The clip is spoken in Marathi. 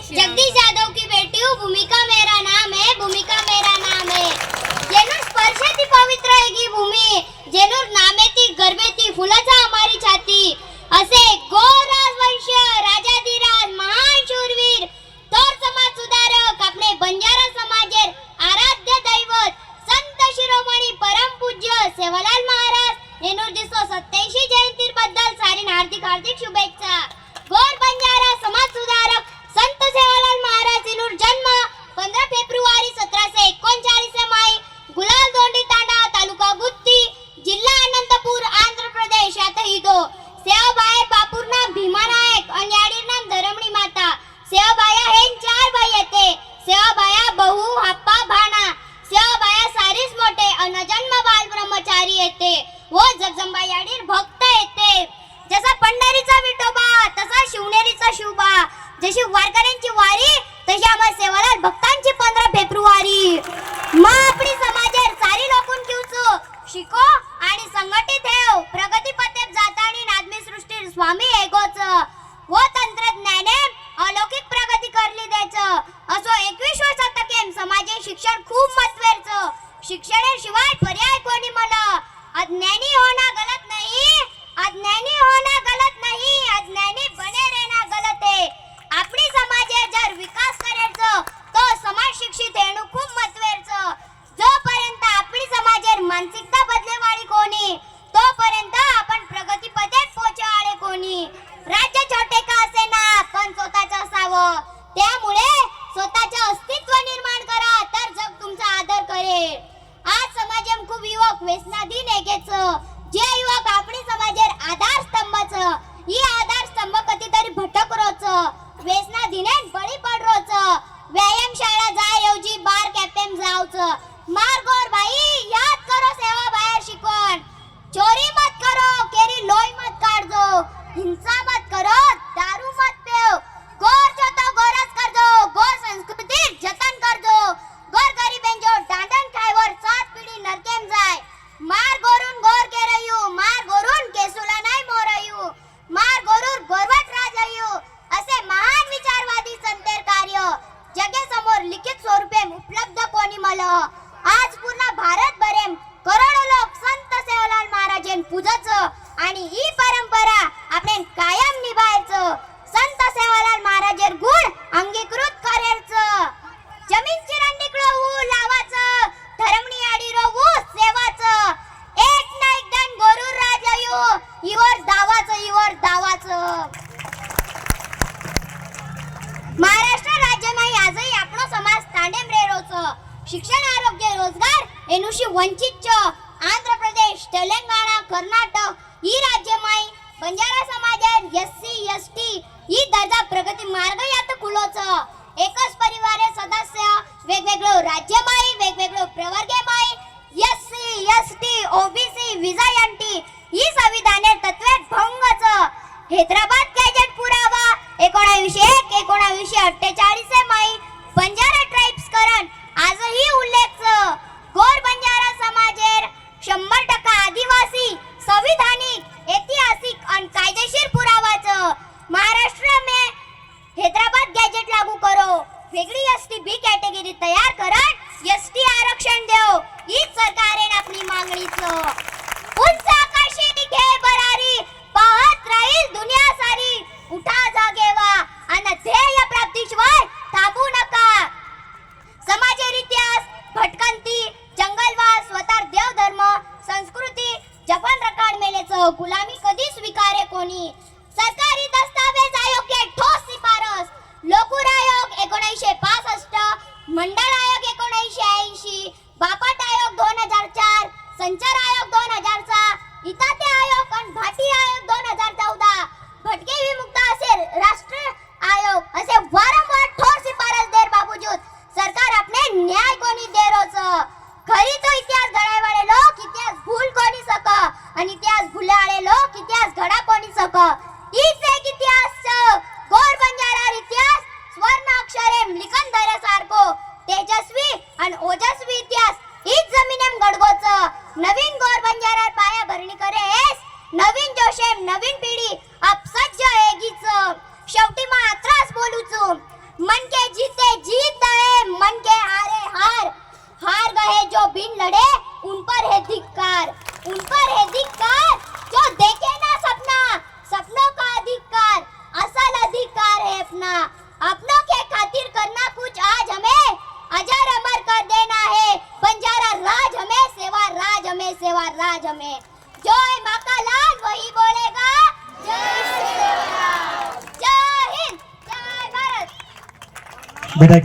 जगदीश यादव की बेटी हूँ, भूमिका मेरा नाम है, भूमिका मेरा नाम है. जेनूर स्पर्शे ती पवित्र आहे ही भूमी, जेनूर नामे ती गर्भे ती फुलाचा हमारी छाती. असे गोर राजवंश राजाधिराज महान शूरवीर थोर समाज सुधारक आपले बंजारा समाजेर आराध्य दैवत संत शिरोमणी परमपूज्य सेवालाल महाराज येनूर 287 जयंती बद्दल सारी हार्दिक हार्दिक शुभेच्छा. गोर बंजारा समाज सुधारक संत सेवालाल महाराज येनूर जन्म 15 फेब्रुवारी 1739 माई गुलाल दोंडी तांडा तालुका गुत्ती जिल्हा अनंतपूर आंध्र प्रदेश यातही तो. सेवाबाई बापूरना भीमानायक आणि याडीर नाम धरमणी माता. सेवाबाया हे 4 बाई येते. सेवाबाया बहु हप्पा भाना. सेवाबाया सारीच मोठे अन जन्म बाल ब्रह्मचारी येते व जगदंबा याडीर भक्त येते. जसा पंढरीचा विठोबा तसा शिवनेरीचा शिवबा. जशी वारकऱ्यांची वारी तशी आम्हा सेवालाल भक्तांची 15 फेब्रुवारी. मग आपली समाजेर सारी लोकून किवचो शिको आणि संघटित हेव प्रगती पथेप जातानी नादमी सृष्टी स्वामी एगोच व तंत्रज्ञाने अलौकिक प्रगती करली देच. असो 21व्या शतकेम समाजे शिक्षण खूप महत्त्वाचं. शिक्षणाशिवाय पर्याय कोणी मला. अज्ञानी होना गलत नहीं, अज्ञानी होना गलत नहीं, अज्ञानी बने रहना गलत है. आपली समाजे जर विकास करेचं तो समाज शिक्षित हेणू खूप महत्त्वाचं. जोपर्यंत आपली समाजेर मानसिकता बदलेवाळी कोणी तोपर्यंत आपण प्रगती पथेत पोहोचवाळे कोणी. राज्य छोटे का असेना पण स्वतःचं असावं. त्यामुळे स्वतःचे अस्तित्व निर्माण करा तर जग तुमचा आदर करेल. आज समाजेम खूप युवक व्यसनाधीन एकेच. जे युवक आपली समाजेर आधार स्तंभच ही आधार स्तंभ कधीतरी भटक रोच व्यसनाधीनेन बळी पड रोच. व्यायाम शाळा जाय ऐवजी बार कॅफेम जावच. मार गोर भाई याद करो सेवा बाहेर शिकवण. चोरी मत करो केरी लोई मत काढजो. हिंसा मत करो दारू मत पेव. गोर जो तो गोरस करजो. गोर संस्कृती जतन करजो. गोर गरीबेंजो डांडन खायवर 7 पिढी नरकेम जाय. मार गोरून गोर केरयू, मार गोरून केसुला नाही मोरयू, मार गोरूर गोरवट राजयू असे महान विचारवादी संतेर कार्य जगे समोर लिखित स्वरूपे उपलब्ध कोणी मल. आज पूर्ण भारत भरेम करोडो लोक संत सेवालाल महाराजेन पूजच आणि ही परंपरा आपण कायम निभायचं. संत सेवालाल महाराजेर गुण अंगीकृत करेलचं. जमीन चिरंडीकडे ऊ लावाचं धरमणी आडीरो ऊ सेवाचं. एक ना एक दन गोरूर राजयू इवर दावाचं. महाराष्ट्र राज्यमाई आजही आपणो समाज तांडेम रेरोच. शिक्षण आरोग्य रोजगार एनुशी वंचित आंध्र प्रदेश तेलंगणा कर्नाटक ही राज्यमाई बंजारा समाजेर एससी एसटी ही दर्जा प्रगती मार्ग यात खुलोच. एकच परिवारे सदस्य वेगवेगळो राज्यमाई वेगवेगळो प्रवर्गमाई एससी एसटी ओबीसी विजायंटी ही संविधाने तत्वे भंगच. हैदराबाद गॅजेट पुरावा 1901 1948 माई बंजारा ट्राइब्स करण आजही उल्लेख. गोर बंजारा समाजेर 100% आदिवासी संविधानिक ऐतिहासिक आणि कायदेशीर पुरावाच. महाराष्ट्र में हैदराबाद गॅजेट लागू करो. वेगळी एसटी बी कॅटेगरी तयार करण एसटी आरक्षण देव हीच सरकारेन आपली मागणीच. उंच आकाशी घे बरारी पाहत राहील दुनिया सारी. उठा जागेवा आणि ध्येय प्राप्तीशिवाय थांबू नका. समाजेर इतिहास भटकंती जंगलवास स्वतः देवधर्म संस्कृती जपन रकाड मेलेच गुलामी कधी स्वीकारे कोणी. सरकारी दस्तावेज अपनों के खातिर करना कुछ आज हमें अजर अमर कर देना है बंजारा राज हमें सेवा राज हमें सेवा राज हमें जय माँ का लाल वही बोलेगा जय श्री राम जय हिंद जय भारत बेटा